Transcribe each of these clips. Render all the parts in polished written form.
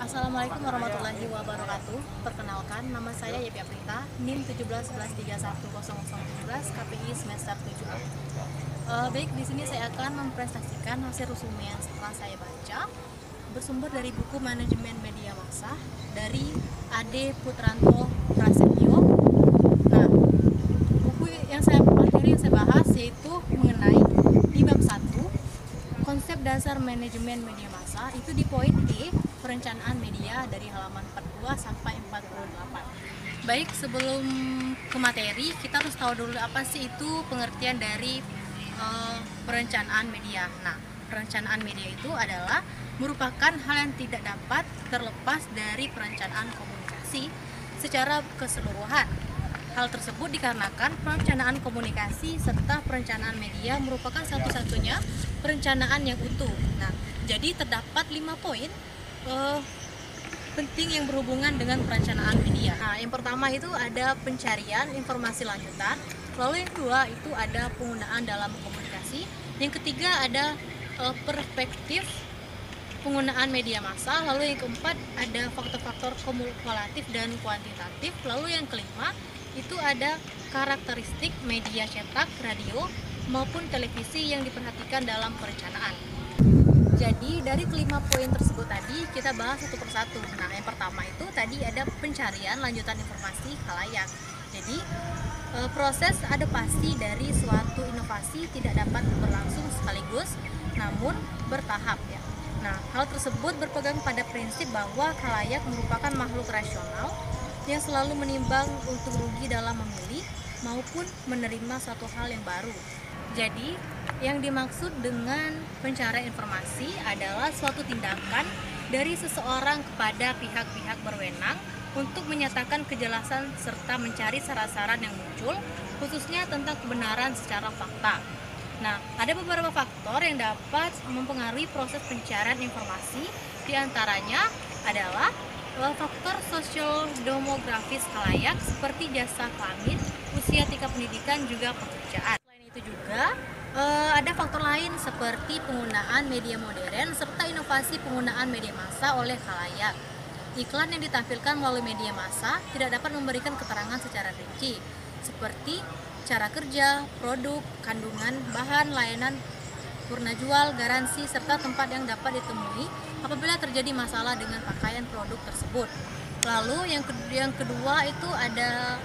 Assalamualaikum warahmatullahi wabarakatuh. Perkenalkan, nama saya Yepi Aprita, NIM 1711310017, KPI semester 7. Baik, di sini saya akan mempresentasikan hasil resume yang setelah saya baca bersumber dari buku Manajemen Media Massa dari Ade Putranto Prasetyo. Nah, materi yang saya bahas yaitu mengenai di bab 1 konsep dasar manajemen media massa, itu di poin E, perencanaan media, dari halaman 42 sampai 48. Baik, sebelum ke materi, kita harus tahu dulu apa sih itu pengertian dari perencanaan media. Nah, perencanaan media itu adalah merupakan hal yang tidak dapat terlepas dari perencanaan komunikasi secara keseluruhan. Hal tersebut dikarenakan perencanaan komunikasi serta perencanaan media merupakan satu-satunya perencanaan yang utuh. Nah, jadi terdapat 5 poin penting yang berhubungan dengan perencanaan media. Nah, yang pertama itu ada pencarian informasi lanjutan, lalu yang kedua itu ada penggunaan dalam komunikasi, yang ketiga ada perspektif penggunaan media massa, lalu yang keempat ada faktor-faktor kumulatif dan kuantitatif, lalu yang kelima itu ada karakteristik media cetak, radio, maupun televisi yang diperhatikan dalam perencanaan. Jadi dari kelima poin tersebut tadi kita bahas satu persatu. Nah, yang pertama itu tadi ada pencarian lanjutan informasi khalayak. Jadi proses adaptasi dari suatu inovasi tidak dapat berlangsung sekaligus, namun bertahap ya. Nah, hal tersebut berpegang pada prinsip bahwa khalayak merupakan makhluk rasional yang selalu menimbang untung rugi dalam memilih maupun menerima suatu hal yang baru. Jadi, yang dimaksud dengan pencarian informasi adalah suatu tindakan dari seseorang kepada pihak-pihak berwenang untuk menyatakan kejelasan serta mencari saran-saran yang muncul, khususnya tentang kebenaran secara fakta. Nah, ada beberapa faktor yang dapat mempengaruhi proses pencarian informasi, diantaranya adalah faktor sosial-demografis khalayak seperti jasa kelamin, usia, tingkat pendidikan, juga pekerjaan. Selain itu juga ada faktor lain seperti penggunaan media modern serta inovasi penggunaan media massa oleh khalayak. Iklan yang ditampilkan melalui media massa tidak dapat memberikan keterangan secara rinci seperti cara kerja, produk, kandungan, bahan, layanan, purna jual, garansi, serta tempat yang dapat ditemui apabila terjadi masalah dengan pakaian produk tersebut. Lalu yang kedua itu ada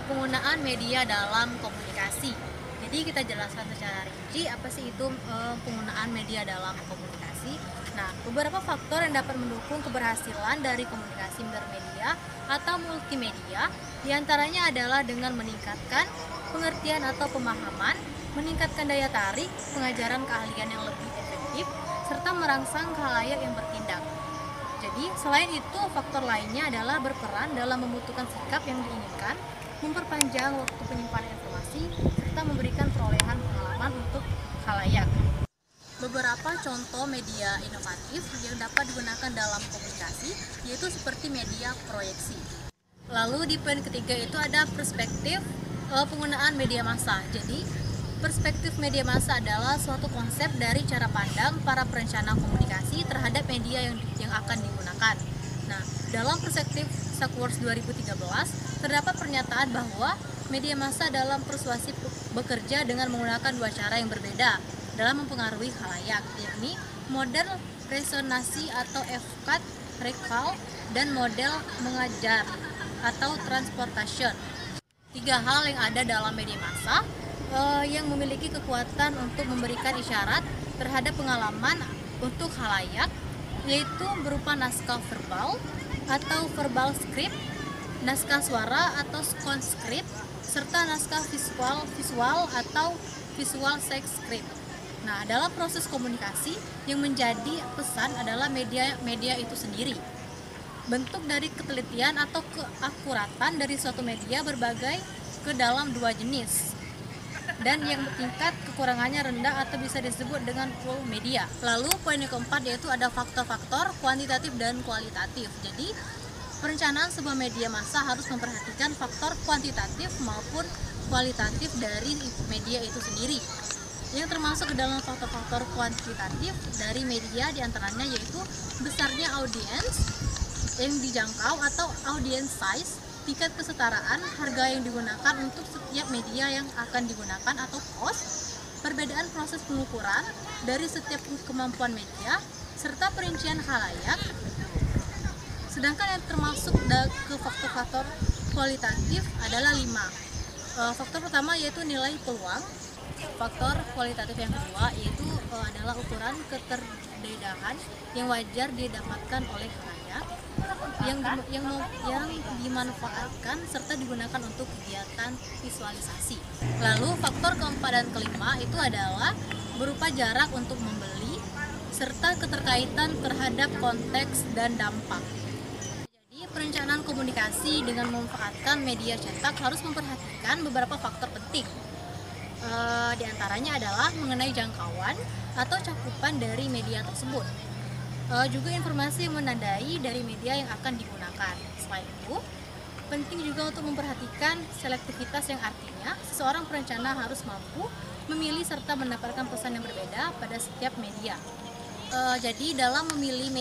penggunaan media dalam komunikasi. Jadi kita jelaskan secara rinci apa sih itu penggunaan media dalam komunikasi. Nah, beberapa faktor yang dapat mendukung keberhasilan dari komunikasi intermedia atau multimedia diantaranya adalah dengan meningkatkan pengertian atau pemahaman, meningkatkan daya tarik, pengajaran keahlian yang lebih efektif, serta merangsang khalayak yang bertindak. Jadi, selain itu, faktor lainnya adalah berperan dalam membutuhkan sikap yang diinginkan, memperpanjang waktu penyimpanan informasi, serta memberikan perolehan pengalaman untuk khalayak. Beberapa contoh media inovatif yang dapat digunakan dalam komunikasi yaitu seperti media proyeksi. Lalu di poin ketiga itu ada perspektif penggunaan media massa. Jadi, perspektif media massa adalah suatu konsep dari cara pandang para perencana komunikasi terhadap media yang akan digunakan. Nah, dalam perspektif Sackworth 2013 terdapat pernyataan bahwa media massa dalam persuasi bekerja dengan menggunakan dua cara yang berbeda dalam mempengaruhi khalayak, yakni model resonansi atau efkat recall dan model mengajar atau transportation. Tiga hal yang ada dalam media massa yang memiliki kekuatan untuk memberikan isyarat terhadap pengalaman untuk khalayak, yaitu berupa naskah verbal atau verbal script, naskah suara atau sound script, serta naskah visual atau visual text script. Nah, dalam proses komunikasi yang menjadi pesan adalah media itu sendiri. Bentuk dari ketelitian atau keakuratan dari suatu media berbagai ke dalam dua jenis, dan yang tingkat kekurangannya rendah atau bisa disebut dengan full media. Lalu poin yang keempat yaitu ada faktor-faktor kuantitatif dan kualitatif. Jadi perencanaan sebuah media massa harus memperhatikan faktor kuantitatif maupun kualitatif dari media itu sendiri. yang termasuk ke dalam faktor-faktor kuantitatif dari media, diantaranya yaitu besarnya audiens yang dijangkau atau audience size, tingkat kesetaraan, harga yang digunakan untuk setiap media yang akan digunakan atau cost, perbedaan proses pengukuran dari setiap kemampuan media, serta perincian khalayak. Sedangkan yang termasuk ke faktor-faktor kualitatif adalah 5. Faktor pertama yaitu nilai peluang. Faktor kualitatif yang kedua yaitu adalah ukuran keterdedahan yang wajar didapatkan oleh khalayak yang dimanfaatkan serta digunakan untuk kegiatan visualisasi. Lalu faktor keempat dan kelima itu adalah berupa jarak untuk membeli serta keterkaitan terhadap konteks dan dampak. Jadi perencanaan komunikasi dengan memanfaatkan media cetak harus memperhatikan beberapa faktor penting. Di antaranya adalah mengenai jangkauan atau cakupan dari media tersebut. Juga informasi yang menandai dari media yang akan digunakan. Selain itu, penting juga untuk memperhatikan selektivitas, yang artinya seseorang perencana harus mampu memilih serta mendapatkan pesan yang berbeda pada setiap media. Jadi dalam memilih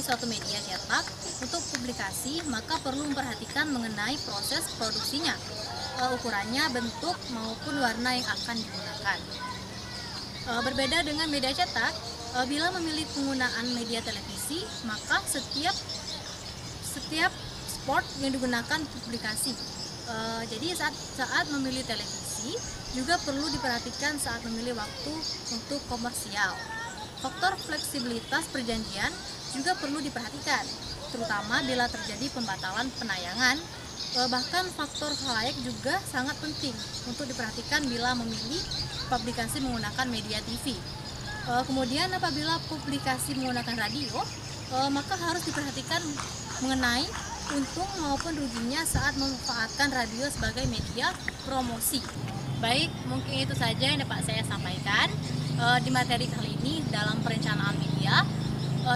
suatu media cetak untuk publikasi, maka perlu memperhatikan mengenai proses produksinya, ukurannya, bentuk maupun warna yang akan digunakan. Berbeda dengan media cetak, bila memilih penggunaan media televisi, maka setiap spot yang digunakan publikasi. Jadi saat memilih televisi juga perlu diperhatikan saat memilih waktu untuk komersial. Faktor fleksibilitas perjanjian juga perlu diperhatikan, terutama bila terjadi pembatalan penayangan. Bahkan faktor khalayak juga sangat penting untuk diperhatikan bila memilih publikasi menggunakan media TV. Kemudian apabila publikasi menggunakan radio, maka harus diperhatikan mengenai untung maupun ruginya saat memanfaatkan radio sebagai media promosi. Baik, mungkin itu saja yang dapat saya sampaikan di materi kali ini dalam perencanaan media.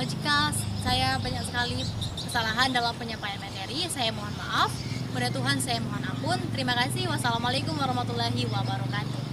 Jika saya banyak sekali kesalahan dalam penyampaian materi, saya mohon maaf. Kepada Tuhan saya mohon ampun. Terima kasih. Wassalamualaikum warahmatullahi wabarakatuh.